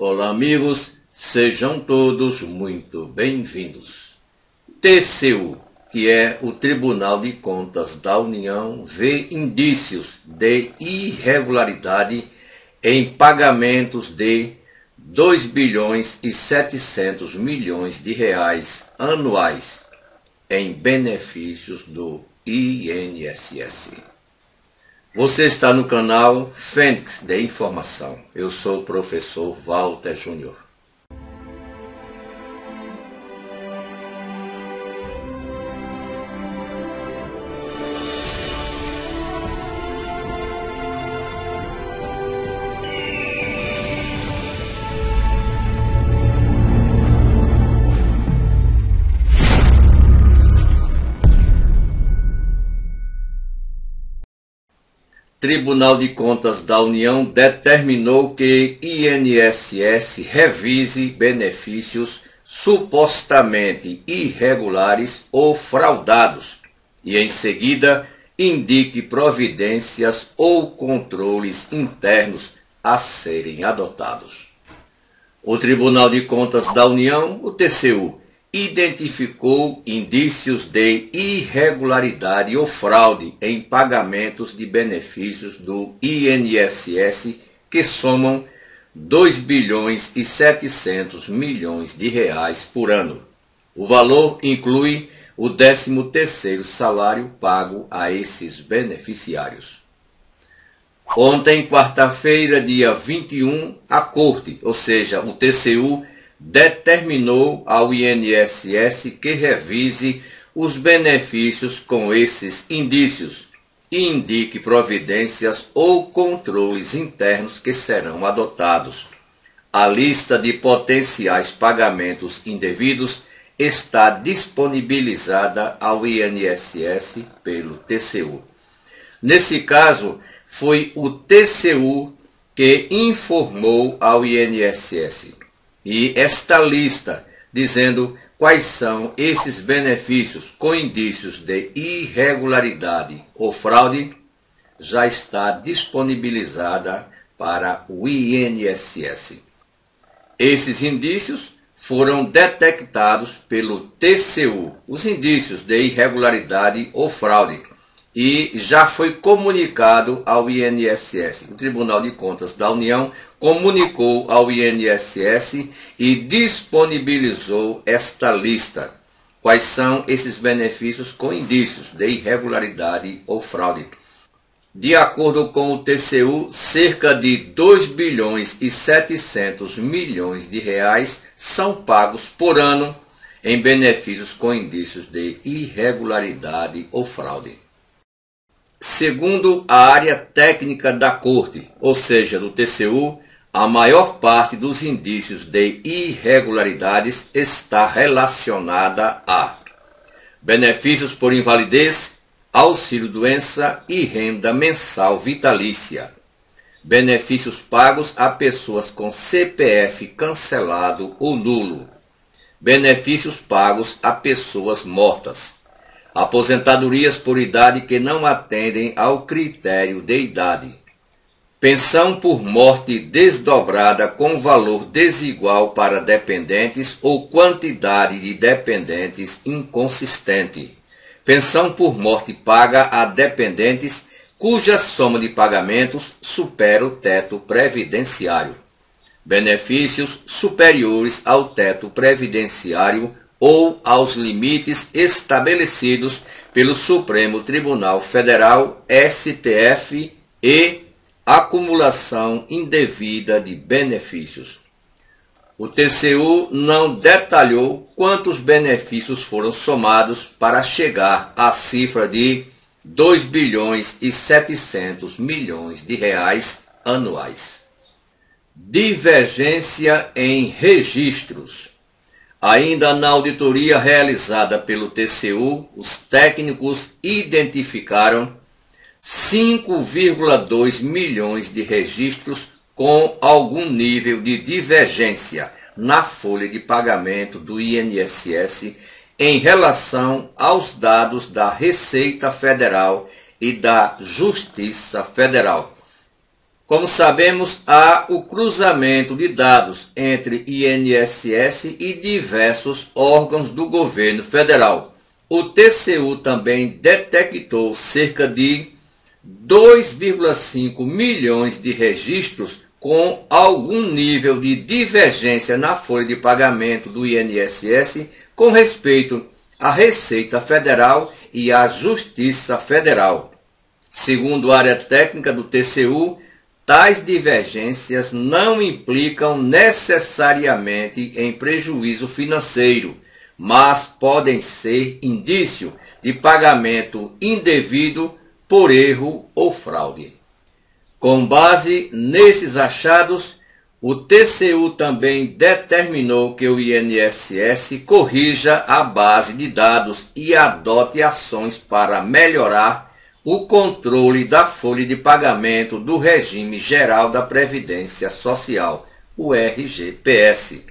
Olá, amigos, sejam todos muito bem-vindos. TCU, que é o Tribunal de Contas da União, vê indícios de irregularidade em pagamentos de 2 bilhões e 700 milhões de reais anuais em benefícios do INSS. Você está no canal Fênix de Informação. Eu sou o professor Walter Júnior. Tribunal de Contas da União determinou que INSS revise benefícios supostamente irregulares ou fraudados e, em seguida, indique providências ou controles internos a serem adotados. O Tribunal de Contas da União, o TCU, identificou indícios de irregularidade ou fraude em pagamentos de benefícios do INSS que somam 2 bilhões e 700 milhões de reais por ano. O valor inclui o 13º salário pago a esses beneficiários. Ontem, quarta-feira, dia 21, a Corte, ou seja, o TCU, determinou ao INSS que revise os benefícios com esses indícios e indique providências ou controles internos que serão adotados. A lista de potenciais pagamentos indevidos está disponibilizada ao INSS pelo TCU. Nesse caso, foi o TCU que informou ao INSS. E esta lista, dizendo quais são esses benefícios com indícios de irregularidade ou fraude, já está disponibilizada para o INSS. Esses indícios foram detectados pelo TCU, os indícios de irregularidade ou fraude, e já foi comunicado ao INSS. O Tribunal de Contas da União comunicou ao INSS e disponibilizou esta lista. Quais são esses benefícios com indícios de irregularidade ou fraude? De acordo com o TCU, cerca de 2 bilhões e 700 milhões de reais são pagos por ano em benefícios com indícios de irregularidade ou fraude. Segundo a área técnica da Corte, ou seja, do TCU, a maior parte dos indícios de irregularidades está relacionada a benefícios por invalidez, auxílio-doença e renda mensal vitalícia, benefícios pagos a pessoas com CPF cancelado ou nulo, benefícios pagos a pessoas mortas, aposentadorias por idade que não atendem ao critério de idade, pensão por morte desdobrada com valor desigual para dependentes ou quantidade de dependentes inconsistente, pensão por morte paga a dependentes cuja soma de pagamentos supera o teto previdenciário, benefícios superiores ao teto previdenciário ou aos limites estabelecidos pelo Supremo Tribunal Federal, STF, e acumulação indevida de benefícios. O TCU não detalhou quantos benefícios foram somados para chegar à cifra de 2 bilhões e 700 milhões de reais anuais. Divergência em registros. Ainda na auditoria realizada pelo TCU, os técnicos identificaram 5,2 milhões de registros com algum nível de divergência na folha de pagamento do INSS em relação aos dados da Receita Federal e da Justiça Federal, Como sabemos, há o cruzamento de dados entre INSS e diversos órgãos do governo federal. O TCU também detectou cerca de 2,5 milhões de registros com algum nível de divergência na folha de pagamento do INSS com respeito à Receita Federal e à Justiça Federal. Segundo a área técnica do TCU, tais divergências não implicam necessariamente em prejuízo financeiro, mas podem ser indício de pagamento indevido por erro ou fraude. Com base nesses achados, o TCU também determinou que o INSS corrija a base de dados e adote ações para melhorar o controle da folha de pagamento do Regime Geral da Previdência Social, o RGPS.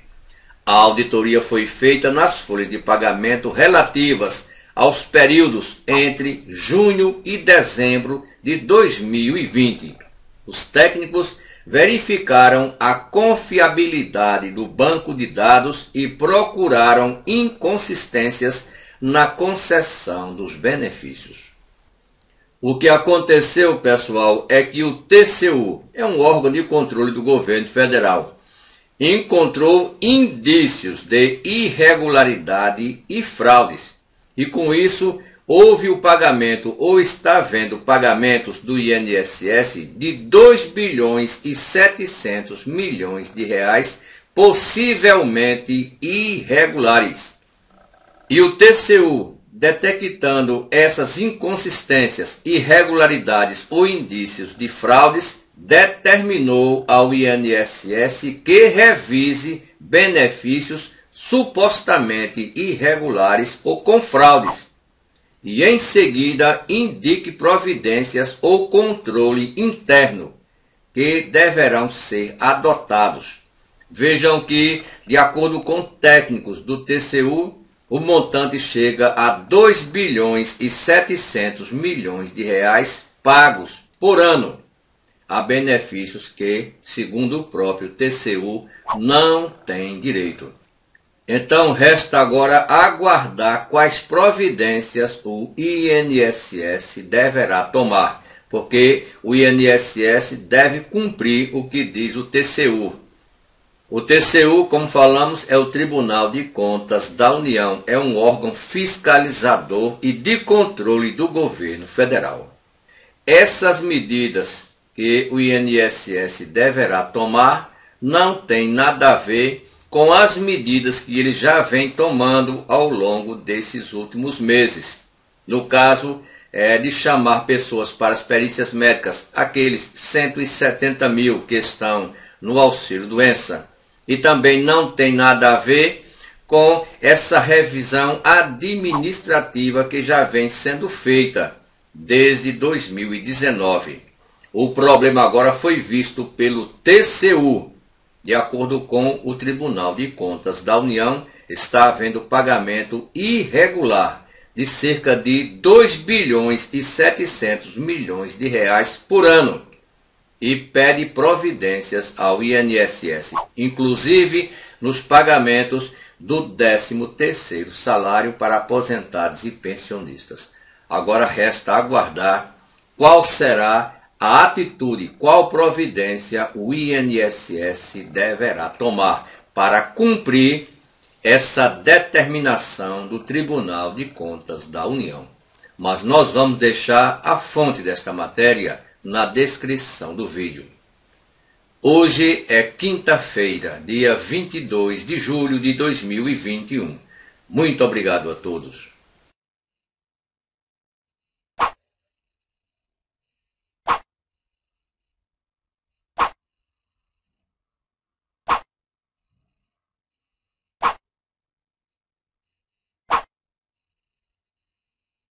A auditoria foi feita nas folhas de pagamento relativas aos períodos entre junho e dezembro de 2020. Os técnicos verificaram a confiabilidade do banco de dados e procuraram inconsistências na concessão dos benefícios. O que aconteceu, pessoal, é que o TCU é um órgão de controle do governo federal. Encontrou indícios de irregularidade e fraudes. E com isso, houve o pagamento ou está havendo pagamentos do INSS de 2 bilhões e 700 milhões de reais, possivelmente irregulares. E o TCU, detectando essas inconsistências, irregularidades ou indícios de fraudes, determinou ao INSS que revise benefícios supostamente irregulares ou com fraudes e, em seguida, indique providências ou controle interno que deverão ser adotados. Vejam que, de acordo com técnicos do TCU, o montante chega a 2 bilhões e 700 milhões de reais pagos por ano a benefícios que, segundo o próprio TCU, não tem direito. Então resta agora aguardar quais providências o INSS deverá tomar, porque o INSS deve cumprir o que diz o TCU. O TCU, como falamos, é o Tribunal de Contas da União, é um órgão fiscalizador e de controle do governo federal. Essas medidas que o INSS deverá tomar não têm nada a ver com as medidas que ele já vem tomando ao longo desses últimos meses. No caso, de chamar pessoas para as perícias médicas, aqueles 170 mil que estão no auxílio-doença. E também não tem nada a ver com essa revisão administrativa que já vem sendo feita desde 2019. O problema agora foi visto pelo TCU. De acordo com o Tribunal de Contas da União, está havendo pagamento irregular de cerca de 2 bilhões e 700 milhões de reais por ano e pede providências ao INSS, inclusive nos pagamentos do 13º salário para aposentados e pensionistas. Agora resta aguardar qual será a atitude, qual providência o INSS deverá tomar para cumprir essa determinação do Tribunal de Contas da União. Mas nós vamos deixar a fonte desta matéria na descrição do vídeo. Hoje é quinta-feira, dia 22 de julho de 2021. Muito obrigado a todos.